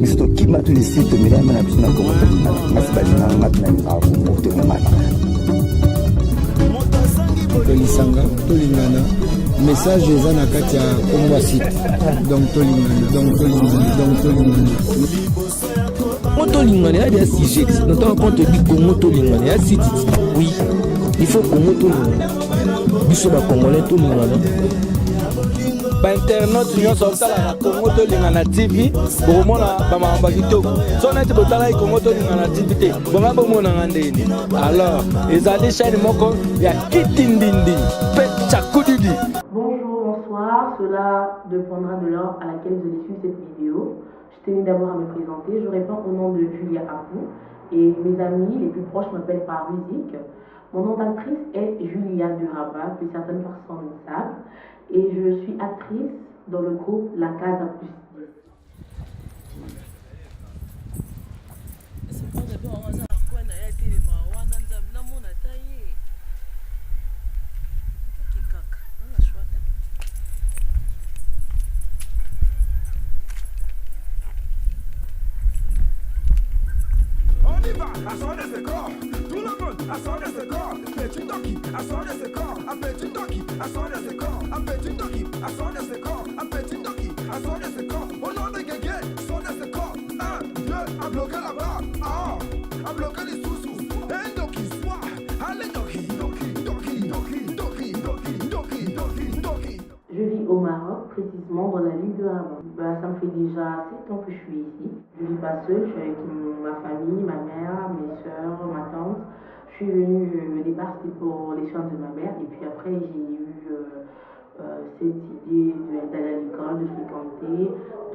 Kristo kima tu lisite milema na bisuna ko masibali na matna ni ba ko moto ngana tolisanga tolingana message eza na kati ya Kongwa site donc tolingana Congo Lingane, il y a des sujets. Notamment quand on dit Congo Lingane, il y a des sujets. Oui, il faut Congo Lingane. Nous sommes Congolais Lingane. Ba internet union sociale na Congo Lingane TV. Pour moi na ba mambakito. So na tibotala Congo Lingane TV. Bonga bomo na ngandeni. Alors, ezali chaîne moko ya kitindindi. Pecha kudidi. Bonjour, bonsoir. Cela dépendra de l'heure à laquelle vous allez suivre cette vidéo. Je tenais d'abord à me présenter. Je réponds au nom de Julia Apou et mes amis les plus proches m'appellent par musique. Mon nom d'actrice est Julia Duraba, que certaines personnes savent, et je suis actrice dans le groupe La Casa Plus 10. Assorte esse corps, tout le monde, assorte esse corps, petit toki, assorte esse corps, un petit toki, assorte esse corps, un petit toki, assorte esse corps, un petit toki, assorte esse corps, au nom de Guégué, assorte esse corps, 1, 2, à bloquer là-bas, à bloquer les sous-sous, un toki, soit, allez toki, toki, toki, toki, toki, toki, toki, toki, toki. Je vis au Maroc, précisément dans la ville de Rabat. Ça me fait déjà 7 ans que je suis ici. Je ne vis pas seule, je suis avec ma famille, ma mère, mes soeurs, ma tante. Je suis venue, au départ c'était pour les soins de ma mère, et puis après j'ai eu cette idée d'aller à l'école, de fréquenter.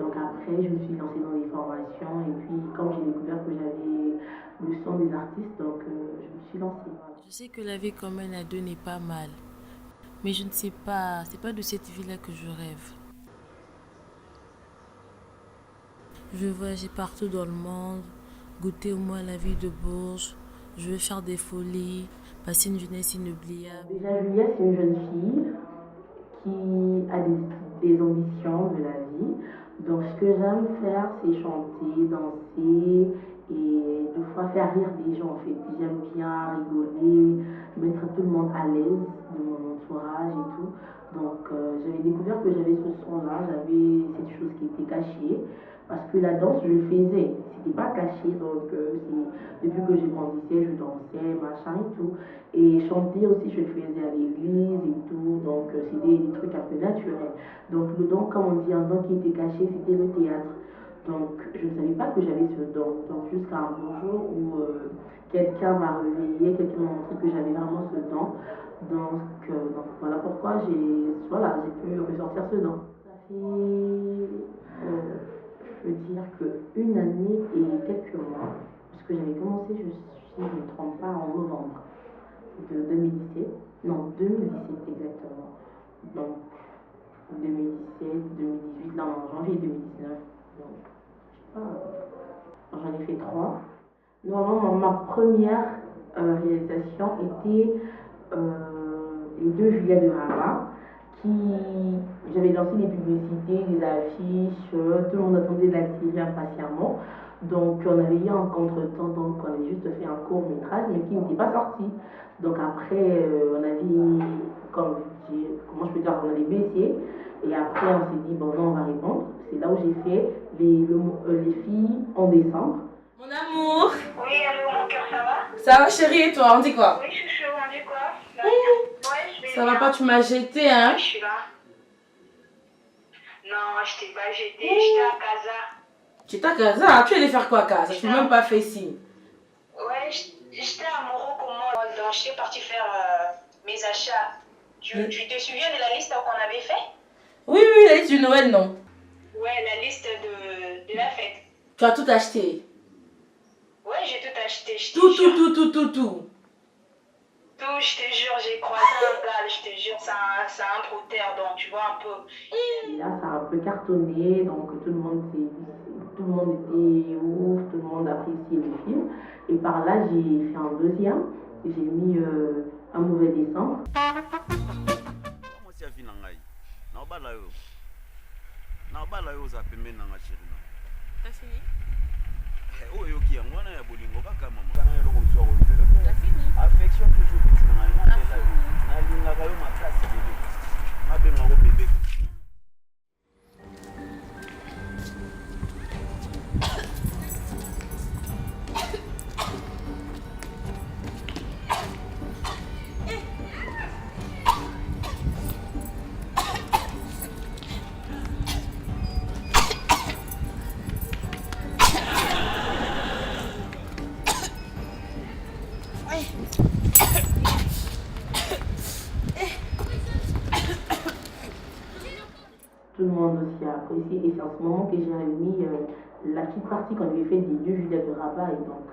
Donc après je me suis lancée dans les formations, et puis quand j'ai découvert que j'avais le son des artistes, donc je me suis lancée. Je sais que la vie comme elle a deux n'est pas mal. Mais je ne sais pas, c'est pas de cette vie-là que je rêve. Je veux voyager partout dans le monde, goûter au moins la vie de Bourges. Je veux faire des folies, passer une jeunesse inoubliable. Déjà, Julia, c'est une jeune fille qui a des ambitions de la vie. Donc, ce que j'aime faire, c'est chanter, danser et des fois faire rire des gens. En fait, j'aime bien rigoler, mettre tout le monde à l'aise de mon entourage et tout. Donc, j'avais découvert que j'avais ce son-là, j'avais cette chose qui était cachée. Parce que la danse, je le faisais. C'était pas caché, donc depuis que j'ai grandissais, je dansais, machin et tout. Et chanter aussi, je le faisais à l'église et tout. Donc, c'était des trucs un peu naturels. Donc, le don, comme on dit, un don qui était caché, c'était le théâtre. Donc, je ne savais pas que j'avais ce don. Donc, jusqu'à un beau jour où quelqu'un m'a réveillé, quelqu'un m'a montré que j'avais vraiment ce don. Donc voilà pourquoi j'ai pu ressortir ce don. Ça fait, je veux dire qu'une année et quelques mois, parce que j'avais commencé, si je ne me trompe pas, en novembre de 2017. Non, 2017 exactement. Donc, 2017, 2018, non, janvier 2019. Donc, je sais pas, j'en ai fait 3. Normalement, ma première réalisation était les deux Julia de Rabat, j'avais lancé des publicités, des affiches, tout le monde attendait de la série impatiemment. Donc on avait eu un contretemps, donc on avait juste fait un court métrage mais qui n'était pas sorti. Donc après on avait, comment je peux dire, on avait baissé et après on s'est dit bon non, on va répondre. C'est là où j'ai fait les filles en décembre. Mon amour. Oui, allô, mon cœur, ça va? Ça va chérie et toi, on dit quoi? Oui, chouchou, on dit quoi? Ouais, je vais Ça bien. va pas, tu m'as jeté, hein? Ouais, je suis là. Non, je t'ai pas jeté, j'étais à Casa. Tu étais à Casa? Tu allais faire quoi à Casa? Tu m'as même pas fait signe. Ouais, j'étais à Morocco, moi, donc j'étais partie faire mes achats. Tu te souviens de la liste qu'on avait fait? Oui, la liste du Noël, non? Ouais, la liste de la fête. Tu as tout acheté? Ouais, j'ai tout acheté, je te Tout. jure. Tout, je te jure, j'ai croisé un gars, je te jure, c'est un trotteur, donc tu vois un peu. Et là, ça a un peu cartonné, donc tout le monde était ouf, tout le monde appréciait le film. Et par là, j'ai fait un deuxième, j'ai mis un mauvais décembre. T'as fini? Affection toujours Tout le monde aussi a apprécié et c'est en ce moment que j'ai remis la petite partie qu'on avait fait des 2 Juliette de Rabat et donc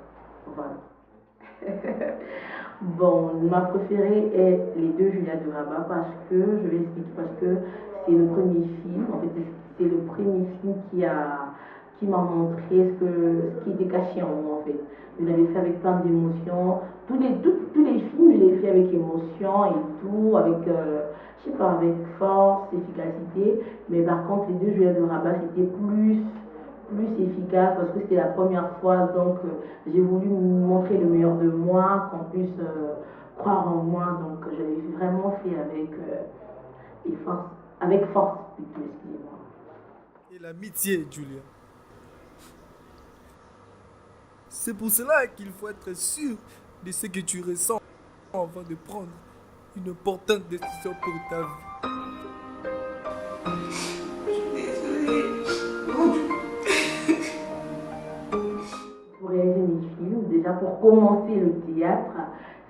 voilà. Bon, ma préférée est les 2 Juliette de Rabat parce que, je vais expliquer, parce que c'est le premier film, en fait c'est le premier film qui m'a montré ce qui était caché en moi en fait. Je l'avais fait avec plein d'émotions. Tous les films, je l'ai fait avec émotion et tout, avec, je sais pas, avec force, efficacité. Mais par contre, les 2 Juliette de Rabat, c'était plus efficace parce que c'était la première fois. Donc, j'ai voulu montrer le meilleur de moi, qu'on puisse croire en moi. Donc, je l'ai vraiment fait avec force, plutôt, excusez-moi. Et l'amitié, Julia. C'est pour cela qu'il faut être sûr de ce que tu ressens avant de prendre une importante décision pour ta vie. Pour réaliser mes films, déjà pour commencer le théâtre,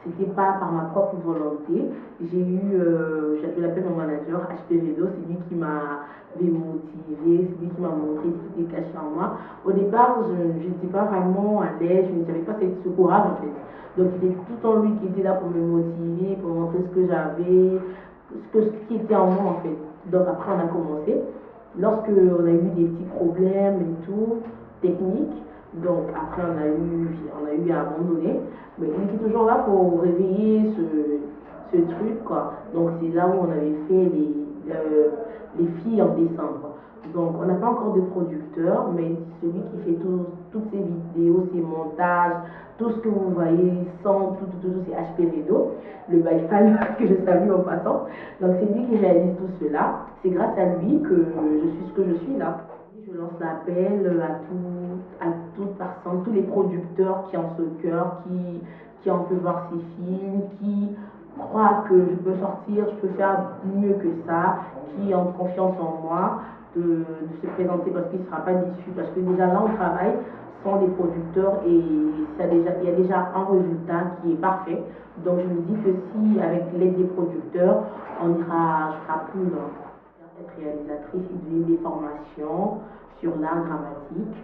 c'était pas par ma propre volonté. J'ai eu, je l'appelle mon manager, HP Vedo, c'est lui qui m'a motivé, c'est lui qui m'a montré ce qui était caché en moi. Au départ, je n'étais pas vraiment à l'aise, je n'avais pas ce courage en fait. Donc c'était tout le temps lui qui était là pour me motiver, pour montrer ce que j'avais, ce qui était en moi en fait. Donc après on a commencé. Lorsque on a eu des petits problèmes et tout, techniques, donc après on a eu à abandonner. Mais il était toujours là pour réveiller ce truc quoi. Donc c'est là où on avait fait les filles en décembre. Donc on n'a pas encore de producteur, mais celui qui fait toutes ces vidéos, ces montages, tout ce que vous voyez, sans tout c'est HP Vedo, le fan que je salue en passant. Donc c'est lui qui réalise tout cela. C'est grâce à lui que je suis ce que je suis là. Je lance l'appel à toute personne, tous les producteurs qui ont ce cœur, qui ont pu voir ces films, qui croient que je peux sortir, je peux faire mieux que ça, qui ont confiance en moi, de se présenter parce qu'il ne sera pas déçu. Parce que déjà là, on travaille sans les producteurs et il y a déjà un résultat qui est parfait. Donc je me dis que si, avec l'aide des producteurs, je serai plus loin. Être réalisatrice et donner des formations sur l'art dramatique,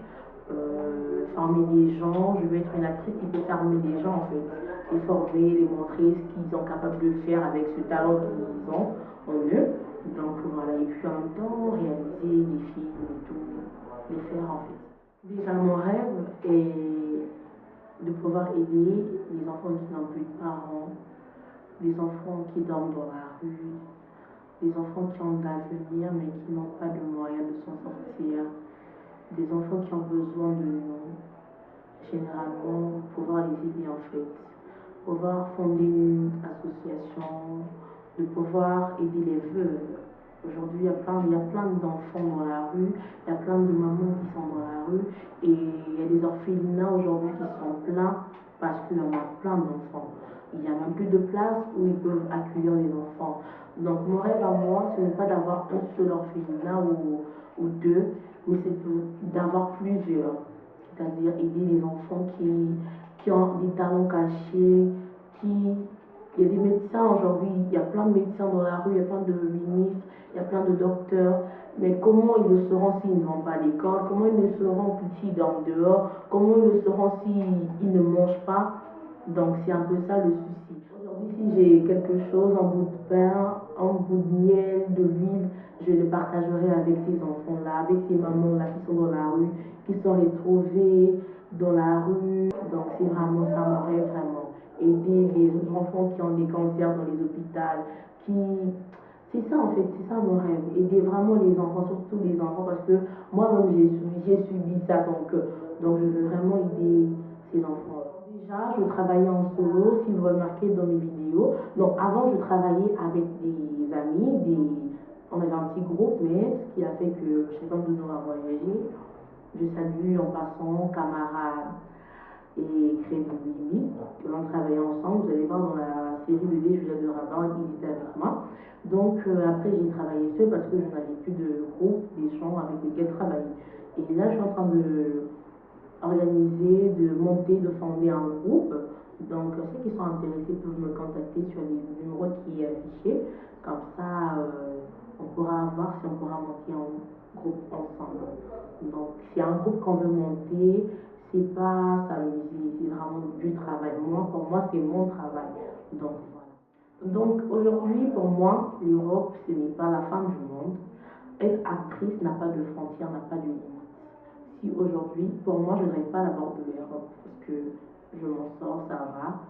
former des gens. Je veux être une actrice qui peut former des gens en fait, les former, les montrer ce qu'ils sont capables de faire avec ce talent qu'ils ont en eux. Donc voilà, et puis en même temps réaliser des films et tout, les faire en fait. Déjà mon rêve est de pouvoir aider les enfants qui n'ont plus de parents, les enfants qui dorment dans la rue, des enfants qui ont de l'avenir mais qui n'ont pas de moyens de s'en sortir, des enfants qui ont besoin de nous, généralement pouvoir les aider en fait, pouvoir fonder une association, de pouvoir aider les veuves. Aujourd'hui, il y a plein d'enfants dans la rue, il y a plein de mamans qui sont dans la rue et il y a des orphelinats aujourd'hui qui sont pleins parce qu'il y en a plein d'enfants. Il n'y a même plus de place où ils peuvent accueillir les enfants. Donc mon rêve à moi, ce n'est pas d'avoir un seul orphelinat ou deux, mais c'est d'avoir plusieurs. C'est-à-dire aider les enfants qui ont des talents cachés, il y a des médecins aujourd'hui, il y a plein de médecins dans la rue, il y a plein de ministres, il y a plein de docteurs. Mais comment ils le seront s'ils ne vont pas à l'école? Comment ils le seront s'ils dorment dehors? Comment ils le seront s'ils ne mangent pas? Donc c'est un peu ça le souci. Aujourd'hui, si j'ai quelque chose, un bout de pain, un bout de miel, de l'huile, je le partagerai avec ces enfants-là, avec ces mamans-là qui sont dans la rue, qui sont retrouvées dans la rue. Donc c'est vraiment ça mon rêve, vraiment. Aider les enfants qui ont des cancers dans les hôpitaux, c'est ça en fait, c'est ça mon rêve. Aider vraiment les enfants, surtout les enfants, parce que moi-même j'ai subi ça, donc je veux vraiment aider ces enfants. Déjà, je travaillais en solo, si vous remarquez dans mes vidéos. Donc avant, je travaillais avec des amis, on avait un petit groupe, mais ce qui a fait que chacun de nous a voyagé. Je salue en passant camarades et Crédit que l'on travaillait ensemble. Vous allez voir dans la série bébé Julia de Rabat, ils étaient avec moi. Donc après, j'ai travaillé seul parce que je n'avais plus de groupe, des gens avec lesquels travailler. Et là, je suis en train de organiser, de monter, de fonder un groupe. Donc ceux qui sont intéressés peuvent me contacter sur les numéros qui est affiché. Comme ça, on pourra voir si on pourra monter un groupe ensemble. Donc s'il y a un groupe qu'on veut monter, c'est pas s'amuser, c'est vraiment du travail. Moi, pour moi, c'est mon travail. Donc voilà. Donc aujourd'hui, pour moi, l'Europe, ce n'est pas la fin du monde. Être actrice n'a pas de frontières, n'a pas de limite. Si aujourd'hui, pour moi, je ne rêve pas d'abord de l'Europe parce que je m'en sors, ça va.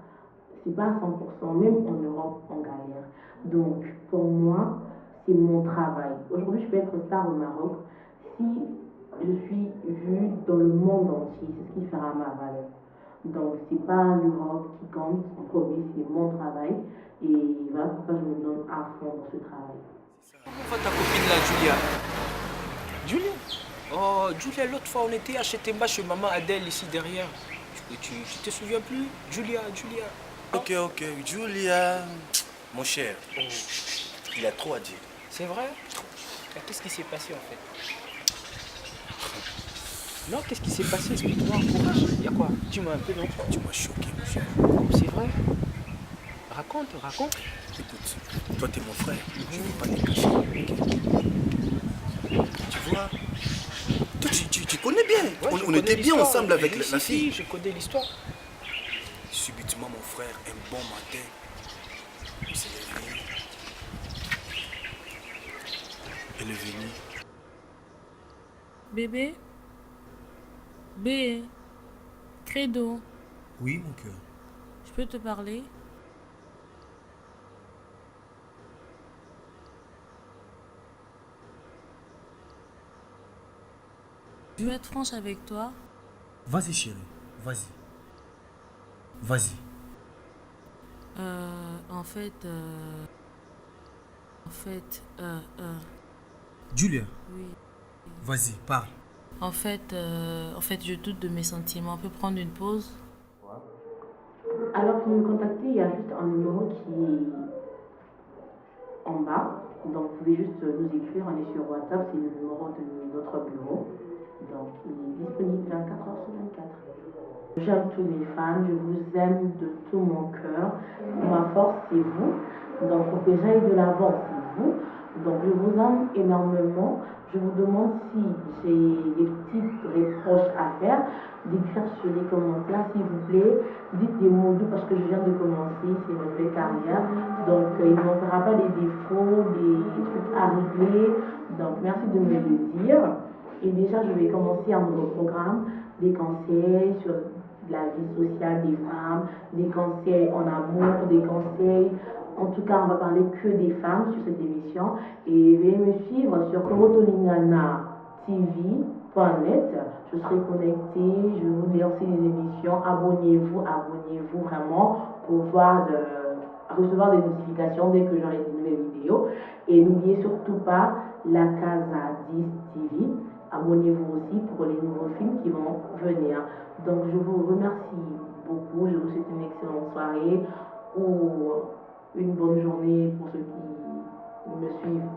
C'est pas à 100%, même en Europe, on galère. Donc, pour moi, c'est mon travail. Aujourd'hui, je peux être star au Maroc si je suis vue dans le monde entier. C'est ce qui fera ma valeur. Donc, c'est pas l'Europe qui compte. En premier, c'est mon travail. Et voilà pourquoi je me donne à fond dans ce travail. Comment va ta copine là, Julia? Julia? Oh, Julia, l'autre fois on était à Chetemba chez maman Adèle ici derrière. Tu te souviens plus? Julia. Ok, Julia, mon cher, il a trop à dire. C'est vrai? Qu'est-ce qui s'est passé en fait? Non, qu'est-ce qui s'est passé? Explique-moi, courage. Il y a quoi? Dis-moi un peu, non? Tu m'as choqué, mon cher. C'est vrai? Raconte. Écoute, toi t'es mon frère, je ne veux pas les cacher. Tu vois? Toi tu connais bien, Ouais, on était bien ensemble avec la fille. Je connais l'histoire. Subitement mon frère, un bon matin, il s'est réveillé. Elle est venue. Bébé? Bé? Credo? Oui, mon cœur. Je peux te parler? Je veux être franche avec toi. Vas-y chérie, vas-y. Vas-y. En fait, Julia, oui. vas-y, parle. En fait, je doute de mes sentiments. On peut prendre une pause? Alors pour me contacter, il y a juste un numéro qui est en bas. Donc vous pouvez juste nous écrire, on est sur WhatsApp, c'est le numéro de notre bureau. Donc il est disponible 24 heures sur 24. J'aime tous les fans, je vous aime de tout mon cœur. Ma force, c'est vous. Donc pour que j'aille de l'avant, c'est vous. Donc je vous aime énormément. Je vous demande si j'ai des petites reproches à faire, d'écrire sur les commentaires, s'il vous plaît. Dites des mots doux parce que je viens de commencer, c'est ma belle carrière. Donc il ne manquera pas des défauts, des trucs à régler. Donc merci de me le dire. Et déjà, je vais commencer un nouveau programme, des conseils sur la vie sociale des femmes, des conseils en amour, des conseils. En tout cas, on va parler que des femmes sur cette émission. Et veuillez me suivre sur Korotolingana TV.net. Je serai connectée, je vais vous lancer des émissions. Abonnez-vous vraiment pour recevoir des notifications dès que j'aurai de nouvelles vidéos. Et n'oubliez surtout pas la Casa 10 TV. Abonnez-vous aussi pour les nouveaux films qui vont venir. Donc je vous remercie beaucoup. Je vous souhaite une excellente soirée ou une bonne journée pour ceux qui me suivent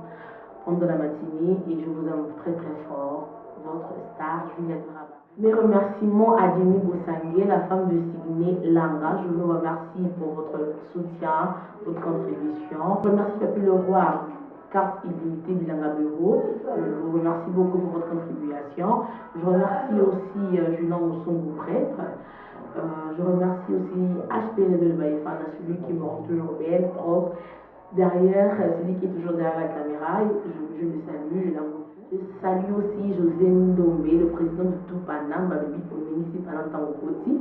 pendant la matinée. Et je vous aime très très fort. Votre star, Juliette Rabat. Mes remerciements à Dini Bossangue, la femme de Signé Langa. Je vous remercie pour votre soutien, votre contribution. Je remercie Papy Le Roi, carte illimitée du Langa Bureau. Je vous remercie beaucoup pour votre contribution. Je remercie aussi Julien Oussongou, prêtre. Je remercie aussi HPL de Baïfana, celui qui me rend toujours belle, propre. Derrière, celui qui est toujours derrière la caméra, je le salue, je l'aime beaucoup. Je salue aussi José Ndombe, le président de Toupanam, le municipal en tant que.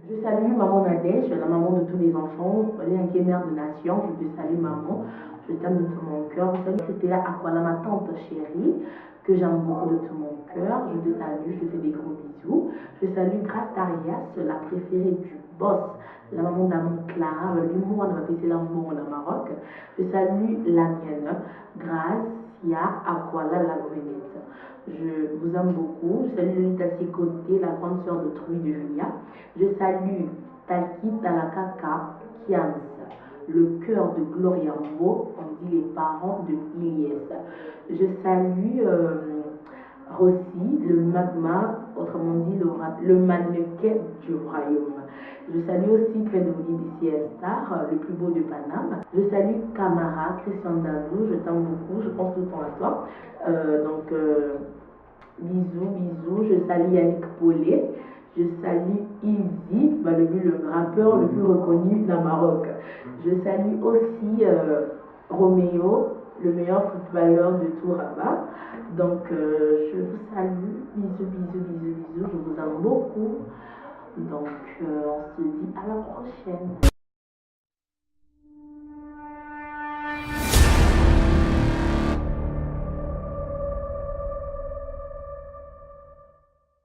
Je salue maman Nadège, la maman de tous les enfants, elle est mère de nation. Je te salue maman, je t'aime de tout mon cœur. Je salue Christella Aquala, ma tante chérie, que j'aime beaucoup de tout mon cœur. Je te salue, je te fais des gros bisous. Je salue Grace Tarias, la préférée du boss, la maman d'Amon Clara, l'humour on va passer l'amour au Maroc. Je salue la mienne, Gracia Aquala la Grenette. Je vous aime beaucoup. Je salue Lolita Sikoté, la grande sœur de Truy de Julia. Je salue Taki Talakaka Kiams, le cœur de Gloria Mbo, on dit les parents de Ilyes. Je salue Rossi, le magma, autrement dit le mannequin du royaume. Je salue aussi Crédoli BCS Star, le plus beau de Paname. Je salue Camara, Christian Dazou, je t'aime beaucoup, je pense tout le temps à toi. Bisous. Je salue Yannick Paulet. Je salue Izzy, le rappeur le plus reconnu d'un Maroc. Je salue aussi Roméo, le meilleur footballeur de tout Rabat. Donc, je vous salue. Bisous. Je vous aime beaucoup. Donc, on se dit à la prochaine.